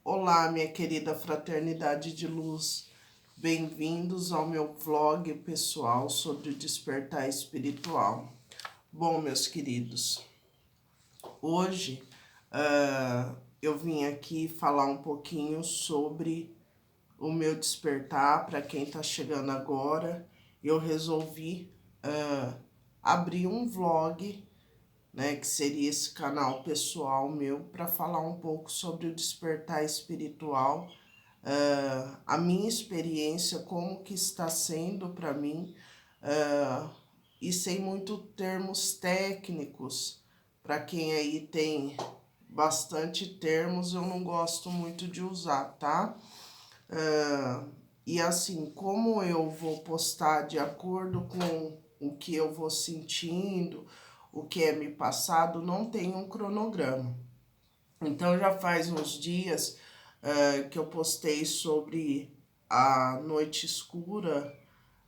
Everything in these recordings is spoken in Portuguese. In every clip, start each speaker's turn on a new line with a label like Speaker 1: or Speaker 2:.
Speaker 1: Olá, minha querida fraternidade de luz. Bem-vindos ao meu vlog pessoal sobre o despertar espiritual. Bom, meus queridos, hoje eu vim aqui falar um pouquinho sobre o meu despertar. Para quem está chegando agora, eu resolvi abrir um vlog, né, que seria esse canal pessoal meu, para falar um pouco sobre o despertar espiritual, a minha experiência, como que está sendo para mim, e sem muito termos técnicos. Para quem aí tem bastante termos, eu não gosto muito de usar, tá? E assim, como eu vou postar de acordo com o que eu vou sentindo, o que é me passado, não tem um cronograma. Então já faz uns dias que eu postei sobre a noite escura,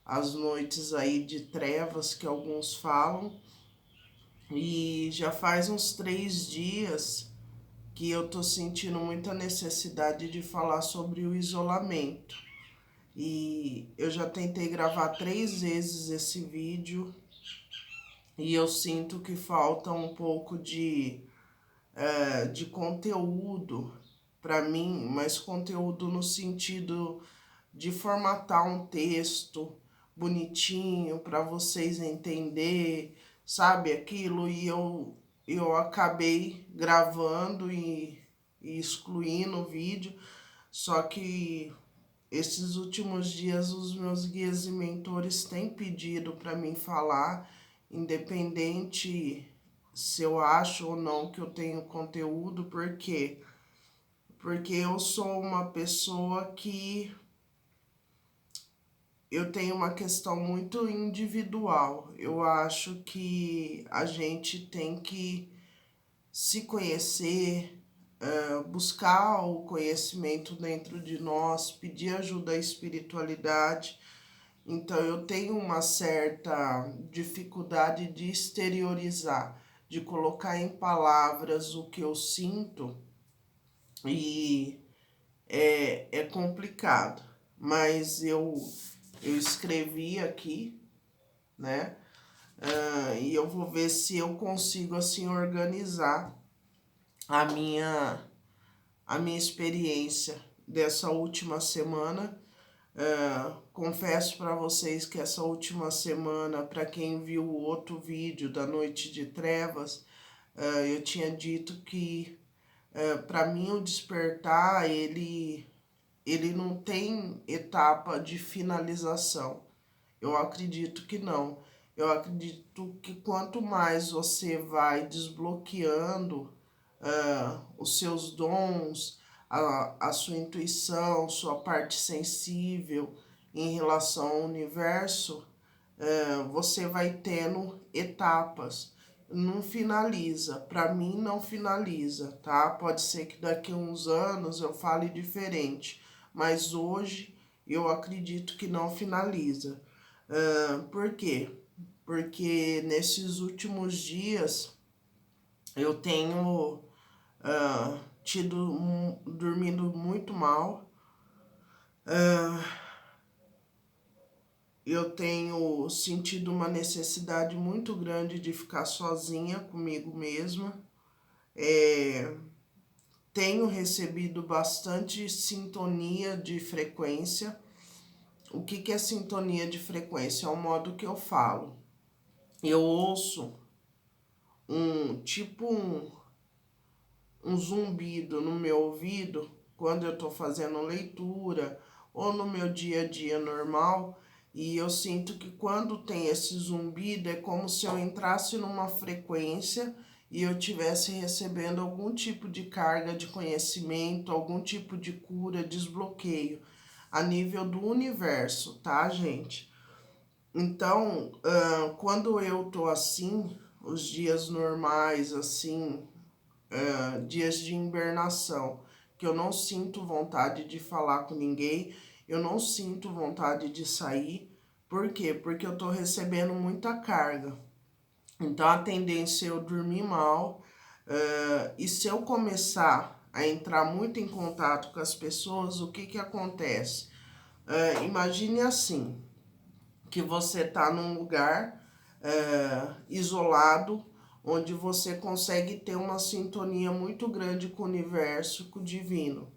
Speaker 1: as noites aí de trevas que alguns falam, e já faz uns 3 dias que eu tô sentindo muita necessidade de falar sobre o isolamento. E eu já tentei gravar 3 vezes esse vídeo e eu sinto que falta um pouco de conteúdo para mim, mas conteúdo no sentido de formatar um texto bonitinho para vocês entender, sabe, aquilo. E eu acabei gravando e excluindo o vídeo, só que esses últimos dias os meus guias e mentores têm pedido para mim falar, independente se eu acho ou não que eu tenho conteúdo. Por quê? Porque eu sou uma pessoa que eu tenho uma questão muito individual. Eu acho que a gente tem que se conhecer, buscar o conhecimento dentro de nós, pedir ajuda à espiritualidade. Então eu tenho uma certa dificuldade de exteriorizar, de colocar em palavras o que eu sinto, e é complicado. Mas eu escrevi aqui, né? E eu vou ver se eu consigo assim organizar a minha experiência dessa última semana. Confesso para vocês que essa última semana, para quem viu o outro vídeo da Noite de Trevas, eu tinha dito que para mim o despertar ele não tem etapa de finalização. Eu acredito que não. Eu acredito que quanto mais você vai desbloqueando os seus dons, a sua intuição, sua parte sensível em relação ao universo, você vai tendo etapas. Não finaliza. Para mim, não finaliza, tá? Pode ser que daqui a uns anos eu fale diferente, mas hoje eu acredito que não finaliza. Por quê? Porque nesses últimos dias eu tenho dormindo muito mal. Eu tenho sentido uma necessidade muito grande de ficar sozinha comigo mesma. Tenho recebido bastante sintonia de frequência. O que é sintonia de frequência? É o modo que eu falo. Eu ouço um zumbido no meu ouvido quando eu estou fazendo leitura ou no meu dia a dia normal, e eu sinto que quando tem esse zumbido é como se eu entrasse numa frequência e eu estivesse recebendo algum tipo de carga de conhecimento, algum tipo de cura, desbloqueio a nível do universo, tá, gente? Então, quando eu tô assim, os dias normais, assim, dias de hibernação, que eu não sinto vontade de falar com ninguém, eu não sinto vontade de sair. Por quê? Porque eu tô recebendo muita carga. Então a tendência é eu dormir mal. E se eu começar a entrar muito em contato com as pessoas, o que acontece? Imagine assim, que você está num lugar isolado, onde você consegue ter uma sintonia muito grande com o universo, com o divino,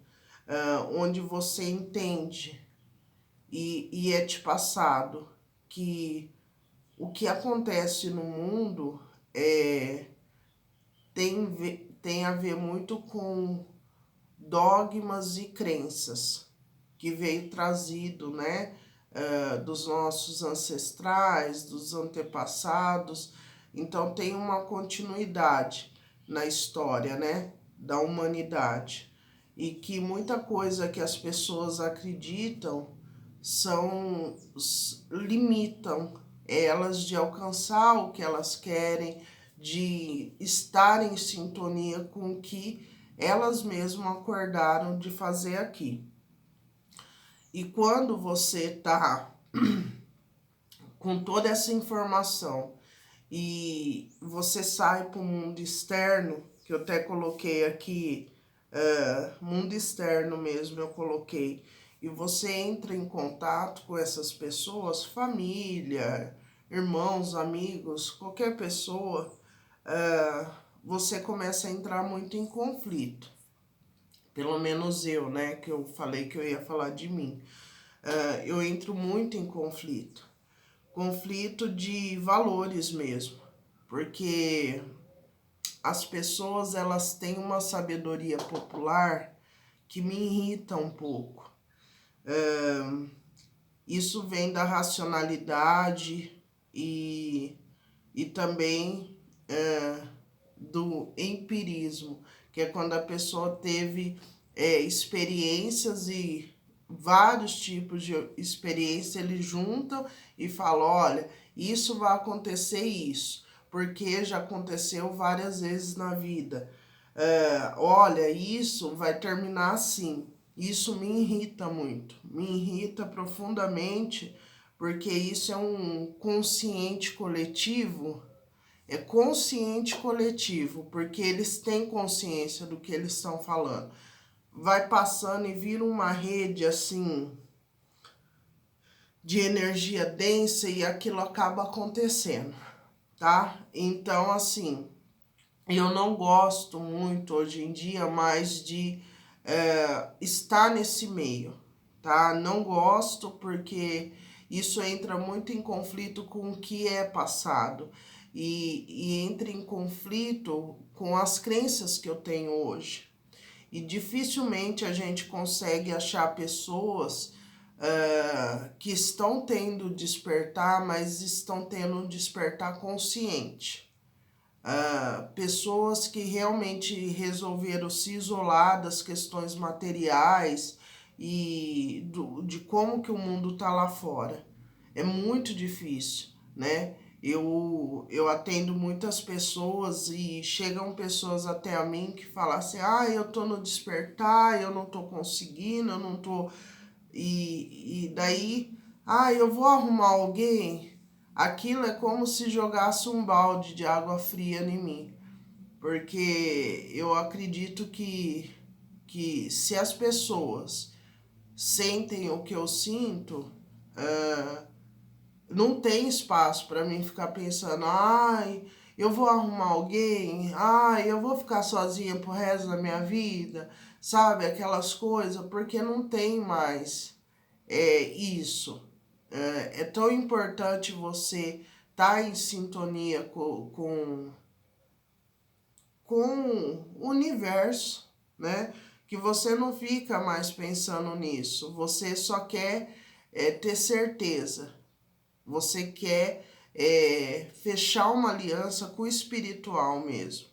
Speaker 1: onde você entende e é te passado que o que acontece no mundo tem a ver muito com dogmas e crenças que veio trazido, né, dos nossos ancestrais, dos antepassados. Então tem uma continuidade na história, né, da humanidade, e que muita coisa que as pessoas acreditam limitam elas de alcançar o que elas querem, de estar em sintonia com o que elas mesmas acordaram de fazer aqui. E quando você está com toda essa informação e você sai para o mundo externo, que eu até coloquei aqui, mundo externo mesmo, eu coloquei, e você entra em contato com essas pessoas, família, irmãos, amigos, qualquer pessoa, você começa a entrar muito em conflito. Pelo menos eu, né, que eu falei que eu ia falar de mim. Eu entro muito em conflito. Conflito de valores mesmo. Porque as pessoas, elas têm uma sabedoria popular que me irrita um pouco. Isso vem da racionalidade e também do empirismo, que é quando a pessoa teve experiências e vários tipos de experiência, eles juntam e falam, olha, isso vai acontecer isso, porque já aconteceu várias vezes na vida. Olha, isso vai terminar assim. Isso me irrita muito, me irrita profundamente, porque isso é um consciente coletivo. É consciente coletivo, porque eles têm consciência do que eles estão falando. Vai passando e vira uma rede assim de energia densa e aquilo acaba acontecendo, tá? Então, assim, eu não gosto muito hoje em dia mais de estar nesse meio, tá? Não gosto porque isso entra muito em conflito com o que é passado e entra em conflito com as crenças que eu tenho hoje. E dificilmente a gente consegue achar pessoas que estão tendo despertar, mas estão tendo um despertar consciente. Pessoas que realmente resolveram se isolar das questões materiais e de como que o mundo tá lá fora. É muito difícil, né? Eu atendo muitas pessoas e chegam pessoas até a mim que falam assim, eu tô no despertar, eu não tô conseguindo, eu não tô... E daí, eu vou arrumar alguém. Aquilo é como se jogasse um balde de água fria em mim. Porque eu acredito que se as pessoas sentem o que eu sinto, não tem espaço para mim ficar pensando, eu vou arrumar alguém, eu vou ficar sozinha pro resto da minha vida, sabe? Aquelas coisas, porque não tem mais isso. É tão importante você estar em sintonia com o universo, né? Que você não fica mais pensando nisso, você só quer ter certeza. Você quer fechar uma aliança com o espiritual mesmo.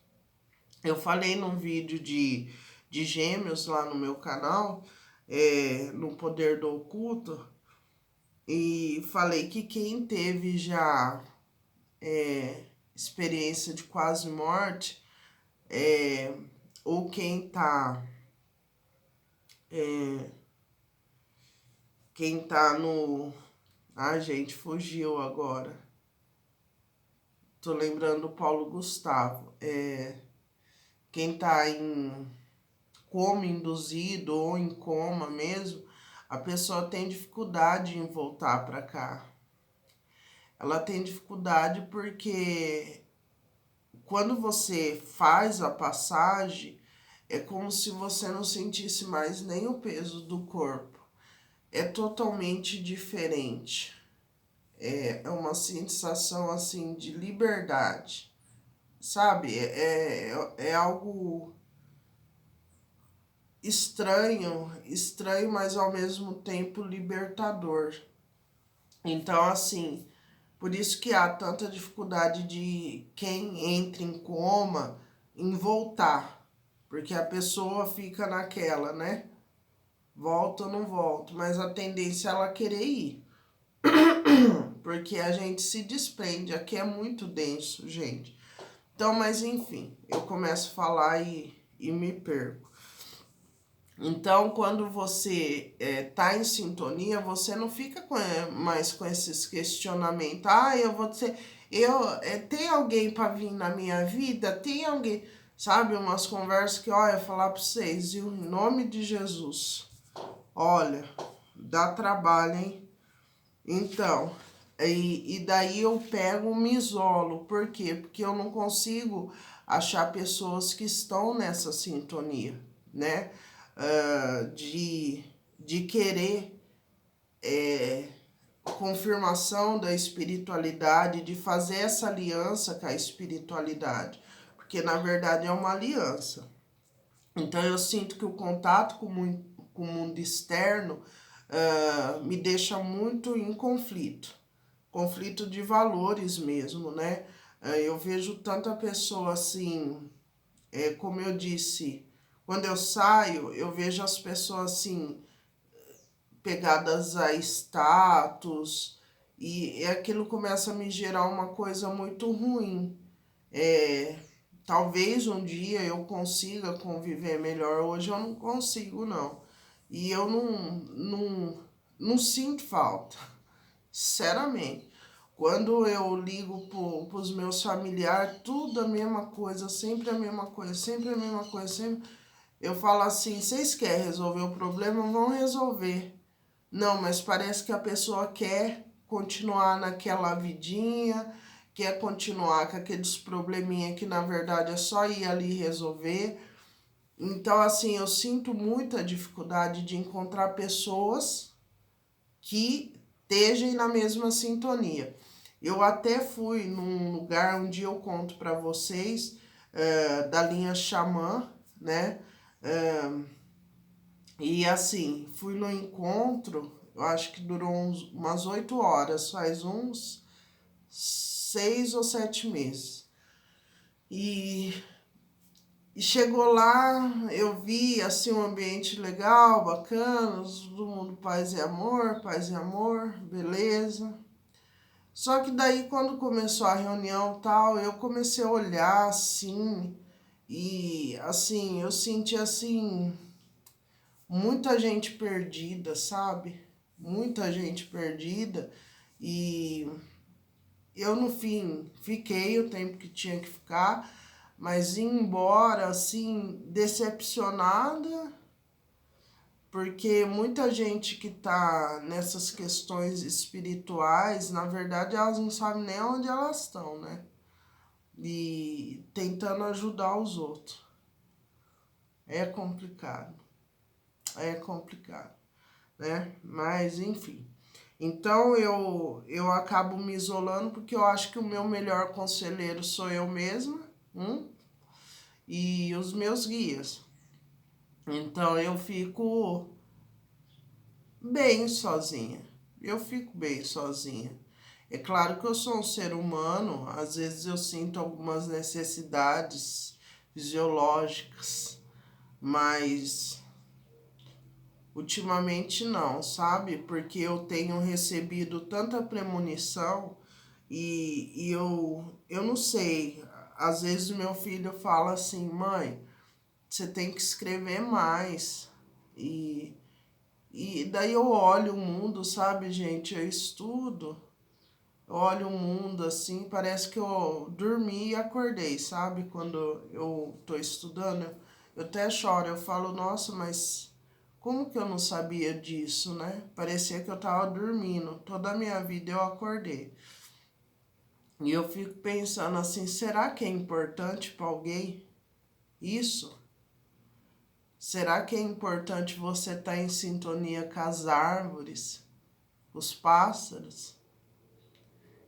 Speaker 1: Eu falei num vídeo de gêmeos lá no meu canal, no Poder do Oculto, e falei que quem teve já experiência de quase morte, ou quem tá no... gente, fugiu agora. Tô lembrando do Paulo Gustavo. Quem tá coma induzido ou em coma mesmo, a pessoa tem dificuldade em voltar para cá. Ela tem dificuldade porque quando você faz a passagem, é como se você não sentisse mais nem o peso do corpo. É totalmente diferente. É uma sensação assim de liberdade, sabe? É algo estranho, mas ao mesmo tempo libertador. Então, assim, por isso que há tanta dificuldade de quem entra em coma em voltar, porque a pessoa fica naquela, né? Volta ou não volta, mas a tendência é ela querer ir. Porque a gente se desprende, aqui é muito denso, gente. Então, mas enfim, eu começo a falar e me perco. Então, quando você tá em sintonia, você não fica mais com esses questionamentos. Ah, eu vou ser. Tem alguém para vir na minha vida? Tem alguém. Sabe, umas conversas que, olha, falar para vocês, e em nome de Jesus. Olha, dá trabalho, hein? Então, e daí eu pego, me isolo. Por quê? Porque eu não consigo achar pessoas que estão nessa sintonia, né? De querer confirmação da espiritualidade, de fazer essa aliança com a espiritualidade. Porque, na verdade, é uma aliança. Então, eu sinto que o contato com o mundo externo me deixa muito em conflito. Conflito de valores mesmo, né? Eu vejo tanta pessoa assim, como eu disse, quando eu saio, eu vejo as pessoas assim, pegadas a status, e aquilo começa a me gerar uma coisa muito ruim. Talvez um dia eu consiga conviver melhor, hoje eu não consigo, não. E eu não sinto falta, sinceramente. Quando eu ligo para os meus familiares, tudo a mesma coisa, sempre a mesma coisa, sempre a mesma coisa, sempre. Eu falo assim, vocês querem resolver o problema? Vão resolver. Não, mas parece que a pessoa quer continuar naquela vidinha, quer continuar com aqueles probleminha que na verdade é só ir ali resolver. Então, assim, eu sinto muita dificuldade de encontrar pessoas que estejam na mesma sintonia. Eu até fui num lugar onde eu conto para vocês, da linha Xamã, né? E assim, fui no encontro, eu acho que durou umas 8 horas, faz uns 6 ou 7 meses. E chegou lá, eu vi assim um ambiente legal, bacana, todo mundo paz e amor, beleza. Só que daí quando começou a reunião e tal, eu comecei a olhar assim, e assim, eu senti assim muita gente perdida, sabe? Muita gente perdida. E eu, no fim, fiquei o tempo que tinha que ficar, mas ia embora, assim, decepcionada, porque muita gente que tá nessas questões espirituais, na verdade, elas não sabem nem onde elas estão, né? E tentando ajudar os outros. É complicado. É complicado, né? Mas, enfim. Então, eu acabo me isolando porque eu acho que o meu melhor conselheiro sou eu mesma, e os meus guias. Então, eu fico bem sozinha. Eu fico bem sozinha. É claro que eu sou um ser humano, às vezes eu sinto algumas necessidades fisiológicas, mas ultimamente não, sabe? Porque eu tenho recebido tanta premonição e eu não sei. Às vezes o meu filho fala assim, mãe, você tem que escrever mais. E daí eu olho o mundo, sabe, gente? Eu estudo, eu olho o mundo assim, parece que eu dormi e acordei, sabe? Quando eu tô estudando, Eu até choro, eu falo, nossa, mas como que eu não sabia disso, né? Parecia que eu tava dormindo. Toda a minha vida eu acordei. E eu fico pensando assim, será que é importante para alguém isso? Será que é importante você estar em sintonia com as árvores, os pássaros?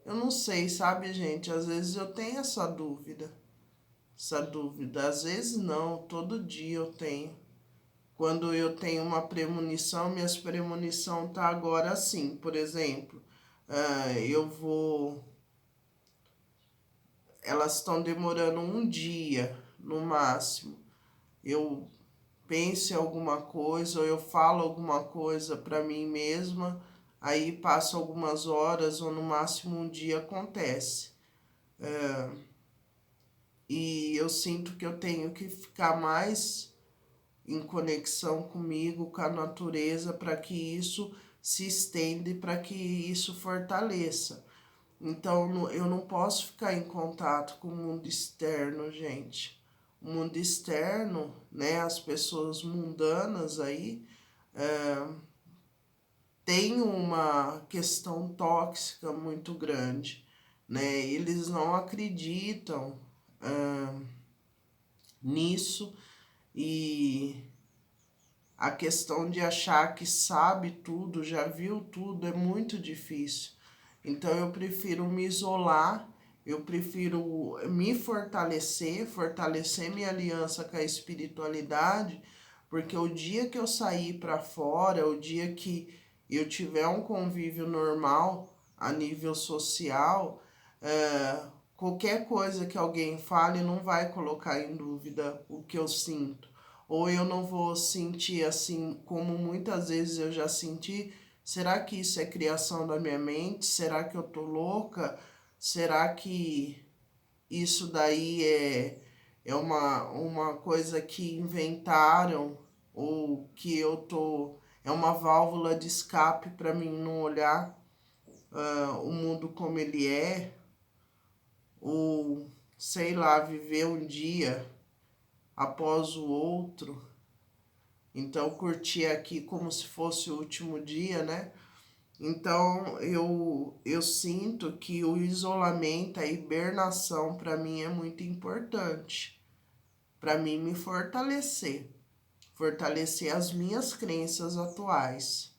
Speaker 1: Eu não sei, sabe, gente? Às vezes eu tenho essa dúvida. Essa dúvida. Às vezes não, todo dia eu tenho. Quando eu tenho uma premonição, minhas premonição tá agora assim, por exemplo, eu vou, elas estão demorando um dia no máximo. Eu penso em alguma coisa ou eu falo alguma coisa para mim mesma, aí passa algumas horas ou no máximo um dia acontece. E eu sinto que eu tenho que ficar mais em conexão comigo, com a natureza, para que isso se estenda e para que isso fortaleça. Então, eu não posso ficar em contato com o mundo externo, gente. O mundo externo, né, as pessoas mundanas aí, tem uma questão tóxica muito grande, né? Eles não acreditam nisso e a questão de achar que sabe tudo, já viu tudo, é muito difícil. Então eu prefiro me isolar, eu prefiro me fortalecer, fortalecer minha aliança com a espiritualidade, porque o dia que eu sair para fora, o dia que eu tiver um convívio normal a nível social, qualquer coisa que alguém fale não vai colocar em dúvida o que eu sinto. Ou eu não vou sentir assim, como muitas vezes eu já senti, será que isso é criação da minha mente? Será que eu tô louca? Será que isso daí é uma coisa que inventaram? Ou que eu tô... É uma válvula de escape para mim não olhar o mundo como ele é? Ou, sei lá, viver um dia após o outro? Então, curtir aqui como se fosse o último dia, né? Então, eu sinto que o isolamento, a hibernação, para mim é muito importante. Para mim, me fortalecer. Fortalecer as minhas crenças atuais.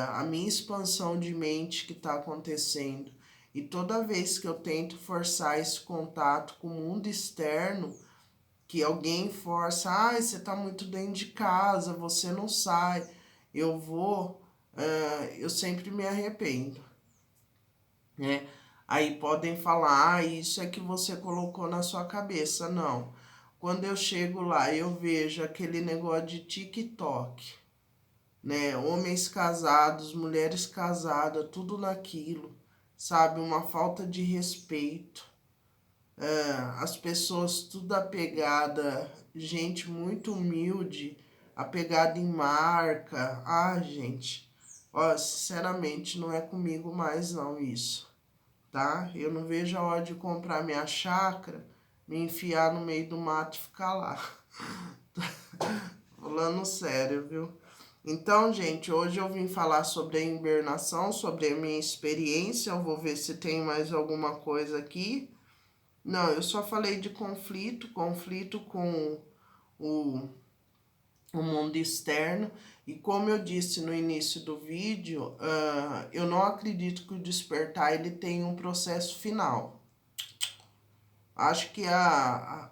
Speaker 1: A minha expansão de mente que está acontecendo. E toda vez que eu tento forçar esse contato com o mundo externo, que alguém força, você tá muito dentro de casa, você não sai, eu vou, eu sempre me arrependo, né? Aí podem falar, isso é que você colocou na sua cabeça. Não. Quando eu chego lá, eu vejo aquele negócio de TikTok, né? Homens casados, mulheres casadas, tudo naquilo, sabe? Uma falta de respeito. As pessoas tudo apegada, gente muito humilde, apegada em marca. Ah, gente, ó, sinceramente não é comigo mais não isso, tá? Eu não vejo a hora de comprar minha chácara, me enfiar no meio do mato e ficar lá. Falando sério, viu? Então, gente, hoje eu vim falar sobre a hibernação, sobre a minha experiência. Eu vou ver se tem mais alguma coisa aqui. Não, eu só falei de conflito com o, o mundo externo. E como eu disse no início do vídeo, eu não acredito que o despertar ele tem um processo final. Acho que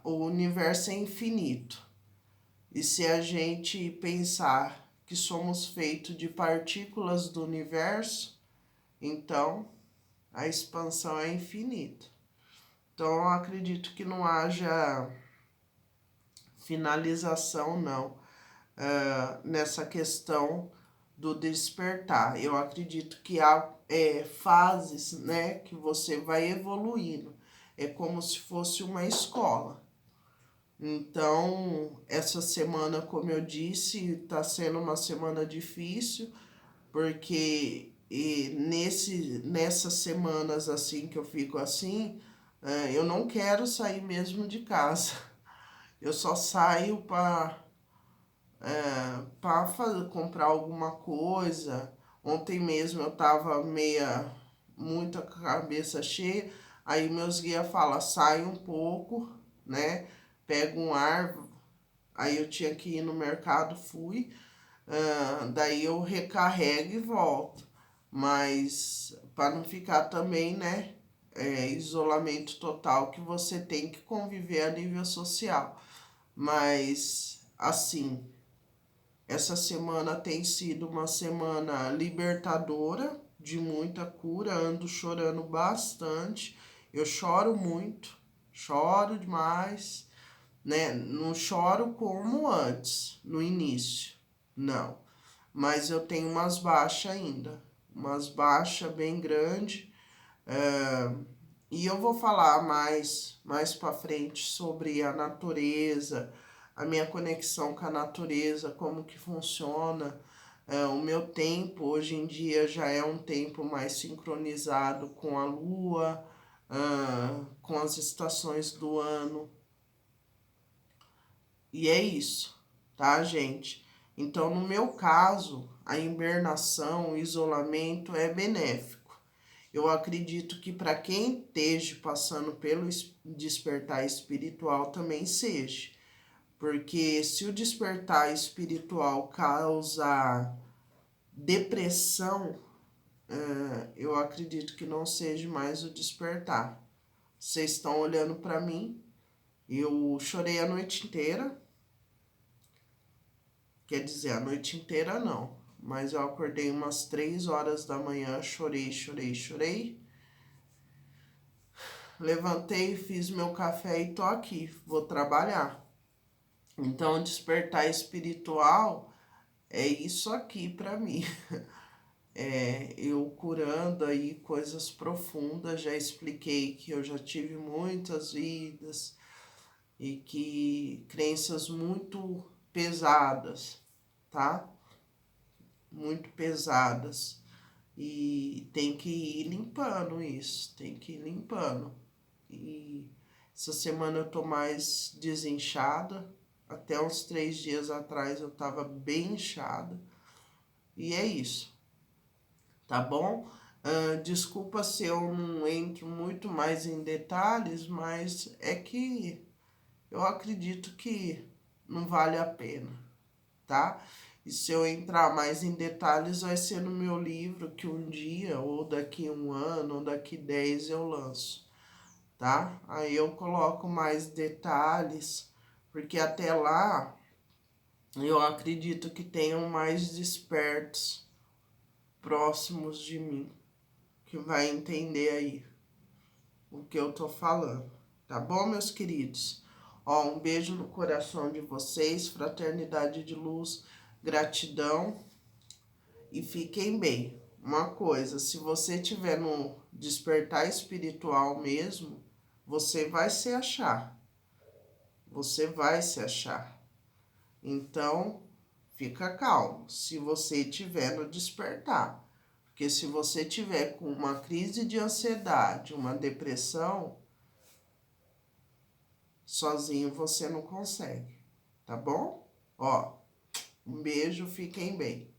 Speaker 1: o universo é infinito. E se a gente pensar que somos feitos de partículas do universo, então a expansão é infinita. Então eu acredito que não haja finalização, não, nessa questão do despertar. Eu acredito que há fases, né, que você vai evoluindo. É como se fosse uma escola. Então, essa semana, como eu disse, está sendo uma semana difícil, porque nessas semanas assim que eu fico assim, eu não quero sair mesmo de casa. Eu só saio para comprar alguma coisa. Ontem mesmo eu tava muita cabeça cheia, aí meus guias falam, sai um pouco, né? Pega um ar, aí eu tinha que ir no mercado, fui, daí eu recarrego e volto. Mas para não ficar também, né? Isolamento total, que você tem que conviver a nível social. Mas, assim, essa semana tem sido uma semana libertadora, de muita cura, ando chorando bastante. Eu choro muito, choro demais, né? Não choro como antes, no início, não. Mas eu tenho umas baixas ainda, umas baixas bem grandes. E eu vou falar mais para frente sobre a natureza, a minha conexão com a natureza, como que funciona. O meu tempo hoje em dia já é um tempo mais sincronizado com a lua, com as estações do ano. E é isso, tá, gente? Então, no meu caso, a hibernação, o isolamento é benéfico. Eu acredito que para quem esteja passando pelo despertar espiritual também seja. Porque se o despertar espiritual causa depressão, eu acredito que não seja mais o despertar. Vocês estão olhando para mim, eu chorei a noite inteira. Quer dizer, a noite inteira não. Mas eu acordei umas 3 horas da manhã, chorei, chorei, chorei. Levantei, fiz meu café e tô aqui, vou trabalhar. Então, despertar espiritual é isso aqui para mim. Eu curando aí coisas profundas, já expliquei que eu já tive muitas vidas e que crenças muito pesadas, tá? Muito pesadas. E tem que ir limpando isso, tem que ir limpando. E essa semana eu tô mais desinchada. Até uns 3 dias atrás eu tava bem inchada. E é isso, tá bom? Desculpa se eu não entro muito mais em detalhes, mas é que eu acredito que não vale a pena, tá? E se eu entrar mais em detalhes, vai ser no meu livro que um dia, ou daqui 1 ano, ou daqui 10 eu lanço, tá? Aí eu coloco mais detalhes, porque até lá eu acredito que tenham mais despertos próximos de mim, que vai entender aí o que eu tô falando, tá bom, meus queridos? Ó, um beijo no coração de vocês, fraternidade de luz, gratidão e fiquem bem. Uma coisa, se você tiver no despertar espiritual mesmo, você vai se achar. Você vai se achar. Então, fica calmo se você tiver no despertar. Porque se você tiver com uma crise de ansiedade, uma depressão, sozinho você não consegue, tá bom? Ó, um beijo, fiquem bem.